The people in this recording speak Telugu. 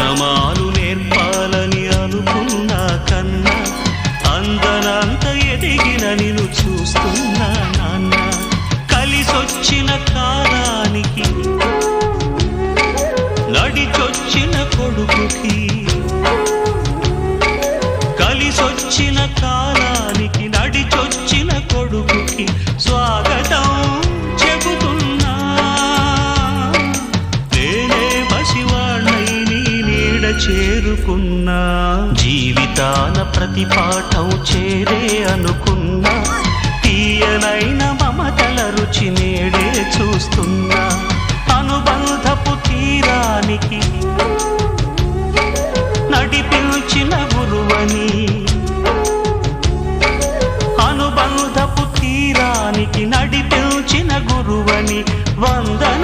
గుణమాలు నేర్పాలని అనుకున్నా కన్నా అందనంత ఎదిగిన నిన్ను చూస్తున్నా నాన్న. కలిసొచ్చిన కాలానికి నడిచొచ్చిన కొడుకుకి, కలిసొచ్చిన కాలానికి నడిచొచ్చిన కొడుకుకి స్వాగతం చెబుతున్నా. నేనే పసివాణ్ణై నీ నీడ చేరుకున్నా. జీవితాన ప్రతి పాఠం చేరే అనుకున్నా. తీయనైన మమతల రుచి నేడే చూస్తున్నా. అనుబంధపు తీరానికి నడిపించిన గురువని, అనుబంధపు తీరానికి నడిపించిన గురువని వందనాలు